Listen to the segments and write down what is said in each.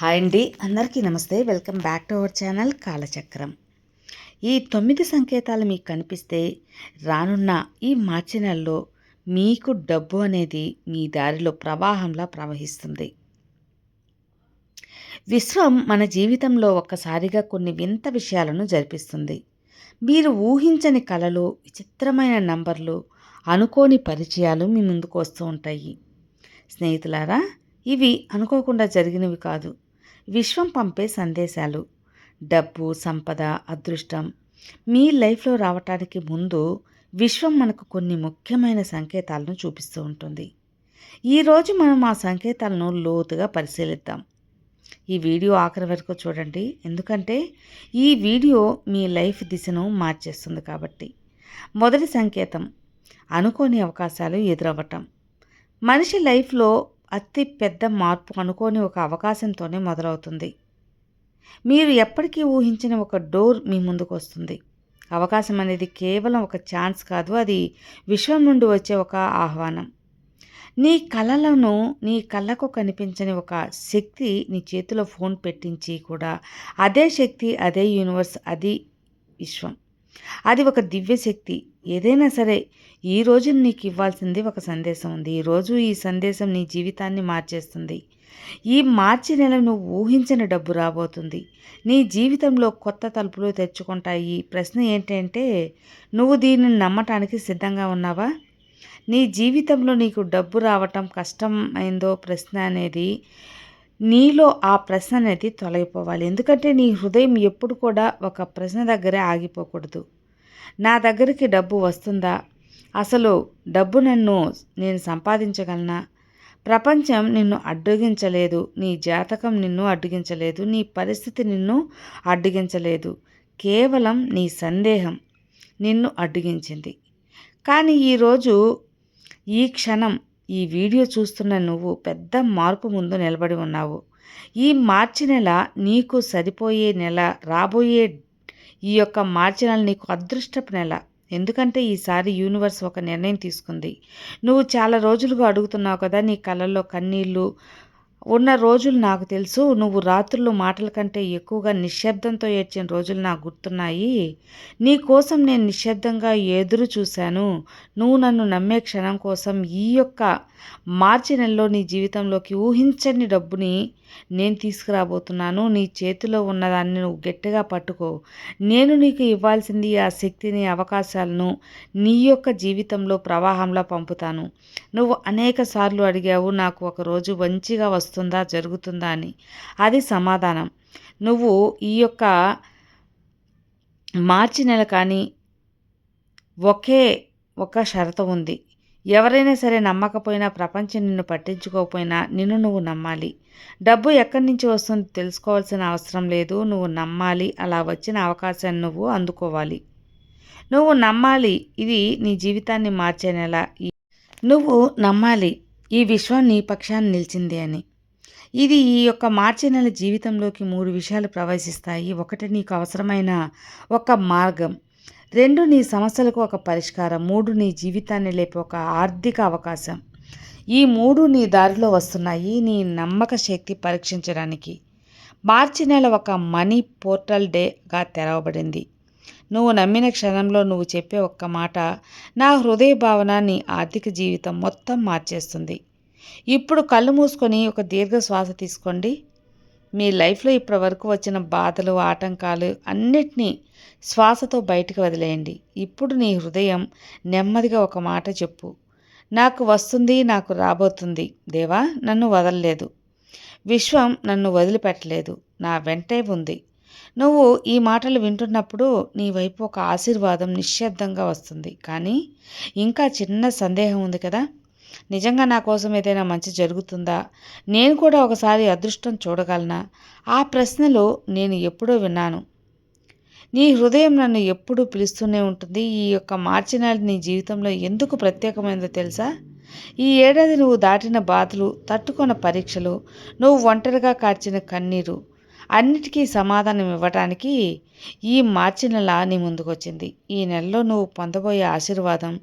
Hi అండి, అందరికీ నమస్తే. Welcome back to our channel Kalachakram. ఈ 9 సంకేతాలు మీకు కనిపిస్తే రానున్న ఈ మార్చి నెలలో మీకు డబ్బు అనేది మీ దారిలో ప్రవాహంలా ప్రవహిస్తుంది. విశ్వం మన జీవితంలో ఒక్కసారిగా కొన్ని వింత విషయాలను జరిపిస్తుంది. మీరు ఊహించని కలలు, విచిత్రమైన నంబర్లు, అనుకోని పరిచయాలు మీ ముందుకు వస్తూ ఉంటాయి. స్నేహితులారా, ఇవి అనుకోకుండా జరిగినవి కాదు, విశ్వం పంపే సందేశాలు. డబ్బు, సంపద, అదృష్టం మీ లైఫ్లో రావటానికి ముందు విశ్వం మనకు కొన్ని ముఖ్యమైన సంకేతాలను చూపిస్తూ ఉంటుంది. ఈరోజు మనం ఆ సంకేతాలను లోతుగా పరిశీలిద్దాం. ఈ వీడియో ఆఖరి వరకు చూడండి, ఎందుకంటే ఈ వీడియో మీ లైఫ్ దిశను మార్చేస్తుంది కాబట్టి. మొదటి సంకేతం, అనుకోని అవకాశాలు ఎదురవ్వటం. మనిషి లైఫ్లో అతి పెద్ద మార్పు అనుకోని ఒక అవకాశంతోనే మొదలవుతుంది. మీరు ఎప్పటికీ ఊహించిన ఒక డోర్ మీ ముందుకు వస్తుంది. అవకాశం అనేది కేవలం ఒక ఛాన్స్ కాదు, అది విశ్వం నుండి వచ్చే ఒక ఆహ్వానం. నీ కళ్ళకు కనిపించని ఒక శక్తి నీ చేతిలో ఫోన్ పెట్టించి కూడా అదే శక్తి, అదే యూనివర్స్, అది విశ్వం. అది ఒక దివ్య శక్తి. ఏదైనా సరే, ఈరోజు నీకు ఇవ్వాల్సింది ఒక సందేశం ఉంది. ఈరోజు ఈ సందేశం నీ జీవితాన్ని మార్చేస్తుంది. ఈ మార్చి నెల నువ్వు ఊహించిన డబ్బు రాబోతుంది. నీ జీవితంలో కొత్త తలుపులు తెచ్చుకుంటాయి. ప్రశ్న ఏంటంటే, నువ్వు దీనిని నమ్మటానికి సిద్ధంగా ఉన్నావా? నీ జీవితంలో నీకు డబ్బు రావటం కష్టమైందో ప్రశ్న అనేది నీలో ఆ ప్రశ్న అనేది తొలగిపోవాలి. ఎందుకంటే నీ హృదయం ఎప్పుడు కూడా ఒక ప్రశ్న దగ్గరే ఆగిపోకూడదు. నా దగ్గరికి డబ్బు వస్తుందా? అసలు డబ్బు నేను సంపాదించగలనా? ప్రపంచం నిన్ను అడ్డగించలేదు, నీ జాతకం నిన్ను అడ్డగించలేదు, నీ పరిస్థితి నిన్ను అడ్డగించలేదు. కేవలం నీ సందేహం నిన్ను అడ్డగించింది. కానీ ఈరోజు, ఈ క్షణం, ఈ వీడియో చూస్తున్న నువ్వు పెద్ద మార్పు ముందు నిలబడి ఉన్నావు. ఈ మార్చి నెల నీకు సరిపోయే నెల. రాబోయే ఈ యొక్క మార్చి నెల నీకు అదృష్టపు నెల. ఎందుకంటే ఈసారి యూనివర్స్ ఒక నిర్ణయం తీసుకుంది. నువ్వు చాలా రోజులుగా అడుగుతున్నావు కదా, నీ కళ్ళల్లో కన్నీళ్ళు ఉన్న రోజులు నాకు తెలుసు. నువ్వు రాత్రులు మాటల కంటే ఎక్కువగా నిశ్శబ్దంతో ఏడ్చిన రోజులు నాకు గుర్తున్నాయి. నీ కోసం నేను నిశ్శబ్దంగా ఎదురు చూశాను. నువ్వు నన్ను నమ్మే క్షణం కోసం. ఈ యొక్క మార్చి నెలలో నీ జీవితంలోకి ఊహించని డబ్బుని నేను తీసుకురాబోతున్నాను. నీ చేతిలో ఉన్నదాన్ని నువ్వు గట్టిగా పట్టుకో. నేను నీకు ఇవ్వాల్సింది ఆ శక్తిని, అవకాశాలను నీ యొక్క జీవితంలో ప్రవాహంలో పంపుతాను. నువ్వు అనేక సార్లు అడిగావు, నాకు ఒకరోజు మంచిగా వస్తుందా, జరుగుతుందా అని. అది సమాధానం. నువ్వు ఈ యొక్క మార్చి నెల కానీ ఒకే ఒక షరతు ఉంది. ఎవరైనా సరే నమ్మకపోయినా, ప్రపంచం నిన్ను పట్టించుకోకపోయినా, నిన్ను నువ్వు నమ్మాలి. డబ్బు ఎక్కడి నుంచి వస్తుందో తెలుసుకోవాల్సిన అవసరం లేదు. నువ్వు నమ్మాలి. అలా వచ్చిన అవకాశాన్ని నువ్వు అందుకోవాలి. నువ్వు నమ్మాలి. ఇది నీ జీవితాన్ని మార్చే నెల. నువ్వు నమ్మాలి, ఈ విశ్వం నీ పక్షాన్ని నిలిచింది అని. ఇది ఈ యొక్క మార్చి నెల జీవితంలోకి 3 విషయాలు ప్రవేశిస్తాయి. 1, నీకు అవసరమైన ఒక మార్గం. 2, నీ సమస్యలకు ఒక పరిష్కారం. 3, నీ జీవితాన్ని లేపే ఒక ఆర్థిక అవకాశం. ఈ 3 నీ దారిలో వస్తున్నాయి నీ నమ్మక శక్తి పరీక్షించడానికి. మార్చి నెల ఒక మనీ పోర్టల్ డేగా తెరవబడింది. నువ్వు నమ్మిన క్షణంలో నువ్వు చెప్పే ఒక్క మాట నా హృదయ భావన నీ ఆర్థిక జీవితం మొత్తం మార్చేస్తుంది. ఇప్పుడు కళ్ళు మూసుకొని ఒక దీర్ఘ శ్వాస తీసుకోండి. మీ లైఫ్లో ఇప్పటి వరకు వచ్చిన బాధలు, ఆటంకాలు అన్నిటినీ శ్వాసతో బయటకు వదిలేయండి. ఇప్పుడు నీ హృదయం నెమ్మదిగా ఒక మాట చెప్పు. నాకు వస్తుంది, నాకు రాబోతుంది. దేవా, నన్ను వదలలేదు. విశ్వం నన్ను వదిలిపెట్టలేదు, నా వెంటే ఉంది. నువ్వు ఈ మాటలు వింటున్నప్పుడు నీ వైపు ఒక ఆశీర్వాదం నిశ్శబ్దంగా వస్తుంది. కానీ ఇంకా చిన్న సందేహం ఉంది కదా, నిజంగా నా కోసం ఏదైనా మంచి జరుగుతుందా? నేను కూడా ఒకసారి అదృష్టం చూడగలనా? ఆ ప్రశ్నలు నేను ఎప్పుడో విన్నాను. నీ హృదయం నన్ను ఎప్పుడూ పిలుస్తూనే ఉంటుంది. ఈ యొక్క మార్చి నెల నీ జీవితంలో ఎందుకు ప్రత్యేకమైనదో తెలుసా? ఈ ఏడాది నువ్వు దాటిన బాధలు, తట్టుకున్న పరీక్షలు, నువ్వు ఒంటరిగా కార్చిన కన్నీరు అన్నిటికీ సమాధానం ఇవ్వటానికి ఈ మార్చి నెల నీ ముందుకొచ్చింది. ఈ నెలలో నువ్వు పొందబోయే ఆశీర్వాదం,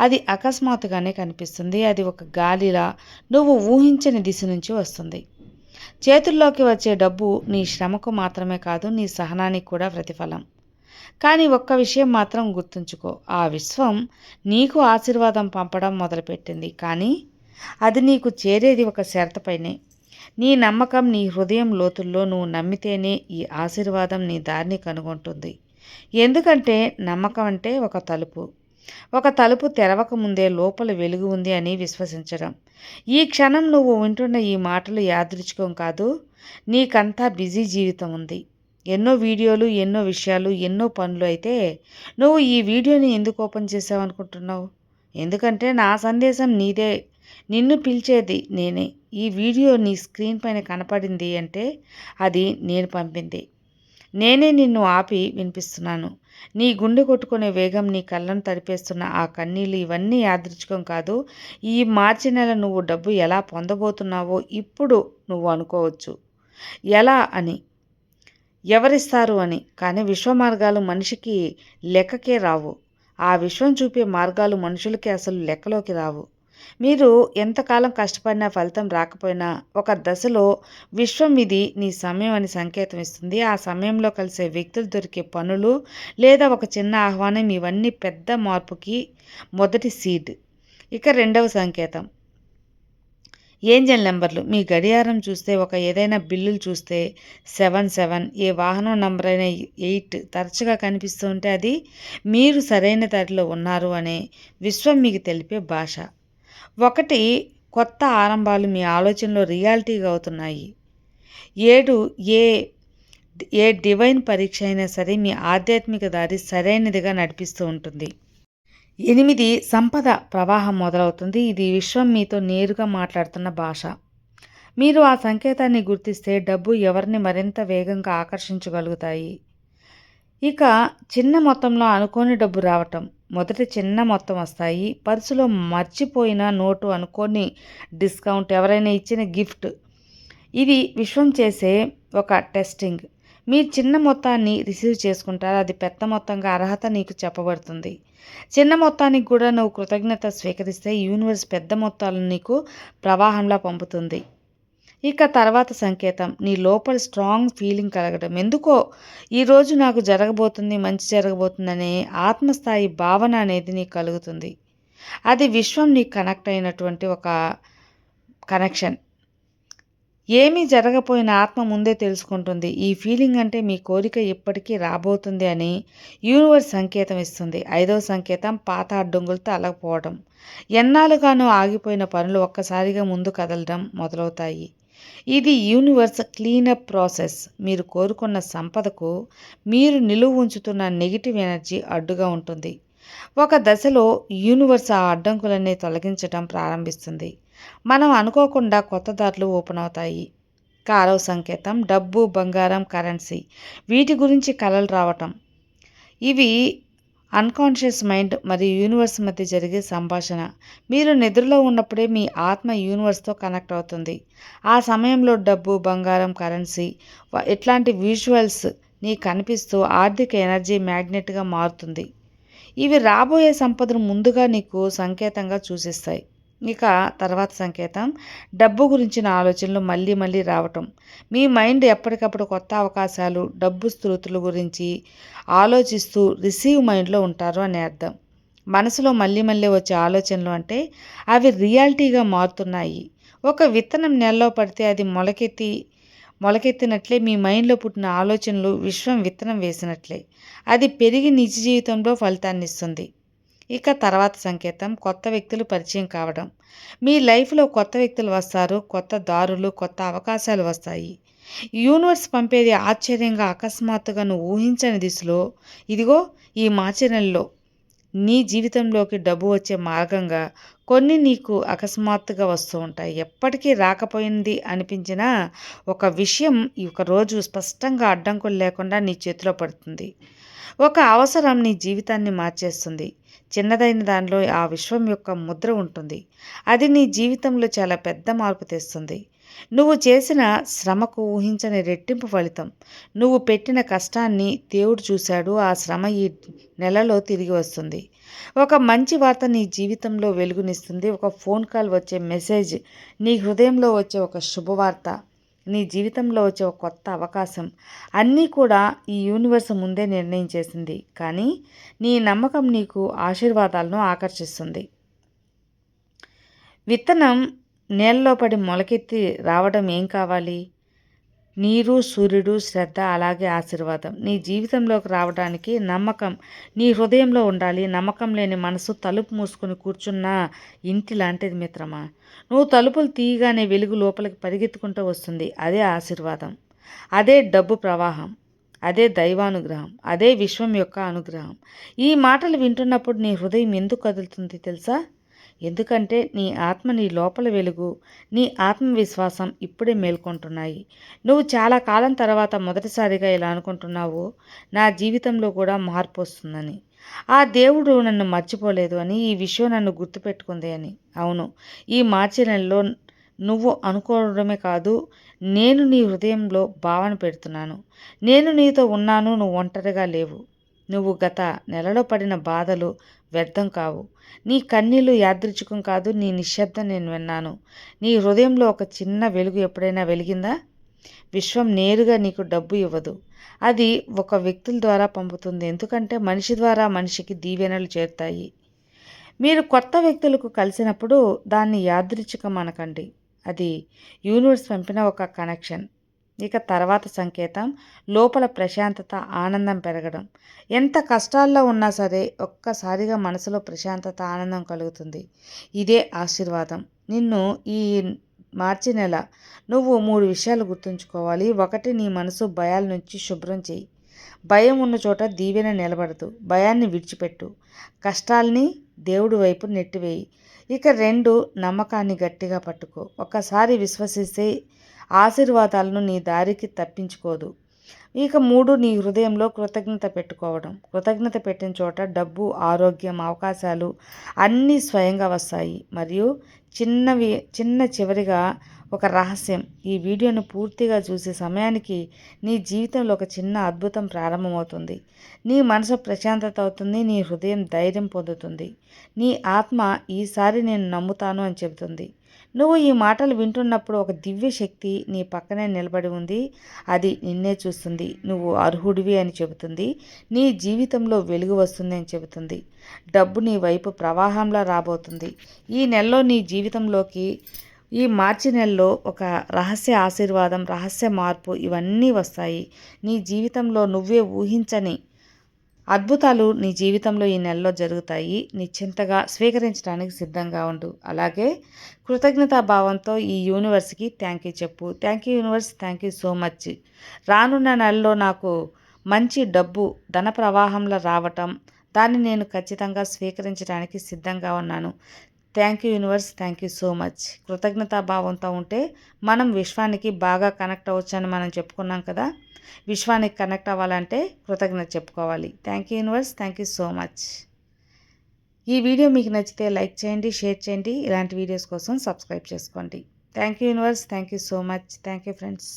అది అకస్మాత్తుగానే కనిపిస్తుంది. అది ఒక గాలిలా నువ్వు ఊహించని దిశ నుంచి వస్తుంది. చేతుల్లోకి వచ్చే డబ్బు నీ శ్రమకు మాత్రమే కాదు, నీ సహనానికి కూడా ప్రతిఫలం. కానీ ఒక్క విషయం మాత్రం గుర్తుంచుకో, ఆ విశ్వం నీకు ఆశీర్వాదం పంపడం మొదలుపెట్టింది, కానీ అది నీకు చేరేది ఒక షరతుపైనే. నీ నమ్మకం, నీ హృదయం లోతుల్లో నువ్వు నమ్మితేనే ఈ ఆశీర్వాదం నీ దారిని కనుగొంటుంది. ఎందుకంటే నమ్మకం అంటే ఒక తలుపు తెరవక ముందే లోపల వెలుగు ఉంది అని విశ్వసించడం. ఈ క్షణం నువ్వు వింటున్న ఈ మాటలు యాదృచ్ఛికం కాదు. నీకంతా బిజీ జీవితం ఉంది, ఎన్నో వీడియోలు, ఎన్నో విషయాలు, ఎన్నో పనులు. అయితే నువ్వు ఈ వీడియోని ఎందుకు ఓపెన్ చేసావనుకుంటున్నావు? ఎందుకంటే నా సందేశం నీదే, నిన్ను పిలిచేది నేనే. ఈ వీడియో నీ స్క్రీన్ పైన కనపడింది అంటే అది నేను పంపింది. నేనే నిన్ను ఆపి వినిపిస్తున్నాను. నీ గుండె కొట్టుకునే వేగం, నీ కళ్ళను తడిపేస్తున్న ఆ కన్నీళ్ళు, ఇవన్నీ యాదృచ్ఛికం కాదు. ఈ మార్చి నెల నువ్వు డబ్బు ఎలా పొందబోతున్నావో ఇప్పుడు నువ్వు అనుకోవచ్చు. ఎలా అని, ఎవరిస్తారు అని. కానీ విశ్వ మార్గాలు మనిషికి లెక్కకే రావు. ఆ విశ్వం చూపే మార్గాలు మనుషులకి అసలు లెక్కలోకి రావు. మీరు ఎంతకాలం కష్టపడినా ఫలితం రాకపోయినా ఒక దశలో విశ్వం ఇది నీ సమయం అని సంకేతం ఇస్తుంది. ఆ సమయంలో కలిసే వ్యక్తులు, దొరికే పనులు లేదా ఒక చిన్న ఆహ్వానం, ఇవన్నీ పెద్ద మార్పుకి మొదటి సీడ్. ఇక రెండవ సంకేతం ఏంజల్ నెంబర్లు. మీ గడియారం చూస్తే, ఏదైనా బిల్లులు చూస్తే 77, ఏ వాహనం నంబర్ అయినా 8 తరచుగా కనిపిస్తూ ఉంటే అది మీరు సరైన దారిలో ఉన్నారు అనే విశ్వం మీకు తెలిపే భాష. 1 కొత్త ఆరంభాలు మీ ఆలోచనలో రియాలిటీగా అవుతున్నాయి. 7 ఏ డివైన్ పరీక్ష అయినా సరే మీ ఆధ్యాత్మిక దారి సరైనదిగా నడిపిస్తూ ఉంటుంది. 8 సంపద ప్రవాహం మొదలవుతుంది. ఇది విశ్వం మీతో నేరుగా మాట్లాడుతున్న భాష. మీరు ఆ సంకేతాన్ని గుర్తిస్తే డబ్బు ఎవరిని మరింత వేగంగా ఆకర్షించగలుగుతాయి. ఇక చిన్న మొత్తంలో అనుకోని డబ్బు రావటం. మొదట చిన్న మొత్తం వస్తాయి. పర్సులో మర్చిపోయిన నోటు, అనుకోని డిస్కౌంట్, ఎవరైనా ఇచ్చిన గిఫ్ట్. ఇది విశ్వం చేసే ఒక టెస్టింగ్. మీరు చిన్న మొత్తాన్ని రిసీవ్ చేసుకుంటారు, అది పెద్ద మొత్తంగా అర్హత నీకు చెప్పబడుతుంది. చిన్న మొత్తానికి కూడా నువ్వు కృతజ్ఞత స్వీకరిస్తే యూనివర్స్ పెద్ద మొత్తాలను నీకు ప్రవాహంలా పంపుతుంది. ఇక తర్వాత సంకేతం నీ లోపల స్ట్రాంగ్ ఫీలింగ్ కలగడం. ఎందుకో ఈరోజు నాకు జరగబోతుంది, మంచి జరగబోతుంది అనే ఆత్మస్థాయి భావన అనేది నీకు కలుగుతుంది. అది విశ్వం నీకు కనెక్ట్ అయినటువంటి ఒక కనెక్షన్. ఏమీ జరగపోయిన ఆత్మ ముందే తెలుసుకుంటుంది. ఈ ఫీలింగ్ అంటే మీ కోరిక ఇప్పటికీ రాబోతుంది అని యూనివర్స్ సంకేతం ఇస్తుంది. 5వ సంకేతం పాత అడ్డంకులతో అలగపోవడం. ఎన్నాళ్ళుగానో ఆగిపోయిన పనులు ఒక్కసారిగా ముందు కదలడం మొదలవుతాయి. ఇది యూనివర్స్ క్లీనప్ ప్రాసెస్. మీరు కోరుకున్న సంపదకు మీరు నిలువ ఉంచుతున్న నెగిటివ్ ఎనర్జీ అడ్డుగా ఉంటుంది. ఒక దశలో యూనివర్స్ ఆ అడ్డంకులన్నీ తొలగించడం ప్రారంభిస్తుంది. మనం అనుకోకుండా కొత్త దారులు ఓపెన్ అవుతాయి. 6వ సంకేతం డబ్బు, బంగారం, కరెన్సీ. వీటి గురించి కలలు రావటం. ఇవి అన్కాన్షియస్ మైండ్ మరియు యూనివర్స్ మధ్య జరిగే సంభాషణ. మీరు నిద్రలో ఉన్నప్పుడే మీ ఆత్మ యూనివర్స్తో కనెక్ట్ అవుతుంది. ఆ సమయంలో డబ్బు, బంగారం, కరెన్సీ ఇట్లాంటి విజువల్స్ నీకు కనిపిస్తూ ఆర్థిక ఎనర్జీ మ్యాగ్నెట్గా మారుతుంది. ఇవి రాబోయే సంపదను ముందుగా నీకు సంకేతంగా సూచిస్తాయి. ఇక తర్వాత సంకేతం డబ్బు గురించిన ఆలోచనలు మళ్ళీ మళ్ళీ రావటం. మీ మైండ్ ఎప్పటికప్పుడు కొత్త అవకాశాలు, డబ్బు స్థృతుల గురించి ఆలోచిస్తూ రిసీవ్ మైండ్లో ఉంటారు అని అర్థం. మనసులో మళ్ళీ మళ్ళీ వచ్చే ఆలోచనలు అంటే అవి రియాలిటీగా మారుతున్నాయి. ఒక విత్తనం నెలలో పడితే అది మొలకెత్తినట్లే మీ మైండ్లో పుట్టిన ఆలోచనలు విశ్వం విత్తనం వేసినట్లే అది పెరిగి నిజ జీవితంలో ఫలితాన్ని ఇస్తుంది. ఇక తర్వాత సంకేతం కొత్త వ్యక్తులు పరిచయం కావడం. మీ లైఫ్లో కొత్త వ్యక్తులు వస్తారు, కొత్త దారులు, కొత్త అవకాశాలు వస్తాయి. యూనివర్స్ పంపేది ఆశ్చర్యంగా, అకస్మాత్తుగా, నువ్వు ఊహించని దిశలో. ఇదిగో ఈ మార్చి నెలలో నీ జీవితంలోకి డబ్బు వచ్చే మార్గంగా కొన్ని నీకు అకస్మాత్తుగా వస్తూ ఉంటాయి. ఎప్పటికీ రాకపోయింది అనిపించిన ఒక విషయం ఒక రోజు స్పష్టంగా అడ్డంకులు లేకుండా నీ చేతిలో పడుతుంది. ఒక అవసరం నీ జీవితాన్ని మార్చేస్తుంది. చిన్నదైన దానిలో ఆ విశ్వం యొక్క ముద్ర ఉంటుంది. అది నీ జీవితంలో చాలా పెద్ద మార్పు తెస్తుంది. నువ్వు చేసిన శ్రమకు ఊహించని రెట్టింపు ఫలితం. నువ్వు పెట్టిన కష్టాన్ని దేవుడు చూశాడు. ఆ శ్రమ ఈ నెలలో తిరిగి వస్తుంది. ఒక మంచి వార్త నీ జీవితంలో వెలుగునిస్తుంది. ఒక ఫోన్ కాల్ వచ్చే మెసేజ్, నీ హృదయంలో వచ్చే ఒక శుభవార్త. నీ జీవితంలో వచ్చే ఒక కొత్త అవకాశం అన్నీ కూడా ఈ యూనివర్స్ ముందే నిర్ణయం చేసింది. కానీ నీ నమ్మకం నీకు ఆశీర్వాదాలను ఆకర్షిస్తుంది. విత్తనం నేలలో పడి మొలకెత్తి రావడం ఏం కావాలి? నీరు, సూర్యుడు, శ్రద్ధ, అలాగే ఆశీర్వాదం. నీ జీవితంలోకి రావడానికి నమ్మకం నీ హృదయంలో ఉండాలి. నమ్మకం లేని మనసు తలుపు మూసుకొని కూర్చున్న ఇంటి లాంటిది మిత్రమా. నువ్వు తలుపులు తీయగానే వెలుగు లోపలికి పరిగెత్తుకుంటూ వస్తుంది. అదే ఆశీర్వాదం, అదే డబ్బు ప్రవాహం, అదే దైవానుగ్రహం, అదే విశ్వం యొక్క అనుగ్రహం. ఈ మాటలు వింటున్నప్పుడు నీ హృదయం ఎందుకు కదులుతుంది తెలుసా? ఎందుకంటే నీ ఆత్మ, నీ లోపల వెలుగు, నీ ఆత్మవిశ్వాసం ఇప్పుడే మేల్కొంటున్నాయి. నువ్వు చాలా కాలం తర్వాత మొదటిసారిగా ఇలా అనుకుంటున్నావు, నా జీవితంలో కూడా మార్పు వస్తుందని. ఆ దేవుడు నన్ను మర్చిపోలేదు అని, ఈ విషయం నన్ను గుర్తుపెట్టుకుంది అని. అవును, ఈ మార్చి నెలలో నువ్వు అనుకోవడమే కాదు, నేను నీ హృదయంలో భావన పెడుతున్నాను. నేను నీతో ఉన్నాను, నువ్వు ఒంటరిగా లేవు. నువ్వు గత నెలలో పడిన బాధలు వ్యర్థం కావు. నీ కన్నీళ్లు యాదృచ్ఛికం కాదు. నీ నిశ్శబ్దం నేను విన్నాను. నీ హృదయంలో ఒక చిన్న వెలుగు ఎప్పుడైనా వెలిగిందా? విశ్వం నేరుగా నీకు డబ్బు ఇవ్వదు, అది ఒక వ్యక్తుల ద్వారా పంపుతుంది. ఎందుకంటే మనిషి ద్వారా మనిషికి దీవెనలు చేరుతాయి. మీరు కొత్త వ్యక్తులకు కలిసినప్పుడు దాన్ని యాదృచ్ఛికం అనకండి. అది యూనివర్స్ పంపిన ఒక కనెక్షన్. ఇక తర్వాత సంకేతం లోపల ప్రశాంతత, ఆనందం పెరగడం. ఎంత కష్టాల్లో ఉన్నా సరే ఒక్కసారిగా మనసులో ప్రశాంతత, ఆనందం కలుగుతుంది. ఇదే ఆశీర్వాదం. నిన్ను ఈ మార్చి నెల నువ్వు 3 విషయాలు గుర్తుంచుకోవాలి. 1, నీ మనసు భయాల నుంచి శుభ్రం చేయి. భయం ఉన్న చోట దీవెన నిలబడదు. భయాన్ని విడిచిపెట్టు. కష్టాల్ని దేవుడి వైపు నెట్టివేయి. ఇక 2, నమ్మకాన్ని గట్టిగా పట్టుకో. ఒక్కసారి విశ్వసిస్తే ఆశీర్వాదాలను నీ దారికి తప్పించుకోదు. ఇక 3, నీ హృదయంలో కృతజ్ఞత పెట్టుకోవడం. కృతజ్ఞత పెట్టిన చోట డబ్బు, ఆరోగ్యం, అవకాశాలు అన్నీ స్వయంగా వస్తాయి. మరియు చివరిగా ఒక రహస్యం. ఈ వీడియోను పూర్తిగా చూసే సమయానికి నీ జీవితంలో ఒక చిన్న అద్భుతం ప్రారంభమవుతుంది. నీ మనసు ప్రశాంతత అవుతుంది. నీ హృదయం ధైర్యం పొందుతుంది. నీ ఆత్మ ఈసారి నేను నమ్ముతాను అని చెబుతుంది. నువ్వు ఈ మాటలు వింటున్నప్పుడు ఒక దివ్య శక్తి నీ పక్కనే నిలబడి ఉంది. అది నిన్నే చూస్తుంది. నువ్వు అర్హుడివి అని చెబుతుంది. నీ జీవితంలో వెలుగు వస్తుంది అని చెబుతుంది. డబ్బు నీ వైపు ప్రవాహంలా రాబోతుంది. ఈ నెలలో నీ జీవితంలోకి, ఈ మార్చి నెలలో ఒక రహస్య ఆశీర్వాదం, రహస్య మార్పు ఇవన్నీ వస్తాయి. నీ జీవితంలో నువ్వే ఊహించని అద్భుతాలు నీ జీవితంలో ఈ నెలలో జరుగుతాయి. నిశ్చింతగా స్వీకరించడానికి సిద్ధంగా ఉండు. అలాగే కృతజ్ఞతాభావంతో ఈ యూనివర్స్కి థ్యాంక్ యూ చెప్పు. Thank you universe, thank you so much. రానున్న నెలలో నాకు మంచి డబ్బు ధన ప్రవాహంలో రావటం, దాన్ని నేను ఖచ్చితంగా స్వీకరించడానికి సిద్ధంగా ఉన్నాను. Thank you universe, thank you so much. కృతజ్ఞతాభావంతో ఉంటే మనం విశ్వానికి బాగా కనెక్ట్ అవ్వచ్చని మనం చెప్పుకున్నాం కదా. విశ్వానికి కనెక్ట్ అవ్వాలంటే కృతజ్ఞత చెప్పుకోవాలి. Thank you universe, thank you so much. ఈ వీడియో మీకు నచ్చితే లైక్ చేయండి, షేర్ చేయండి. ఇలాంటి వీడియోస్ కోసం సబ్స్క్రైబ్ చేసుకోండి. Thank you universe, thank you so much. Thank you friends.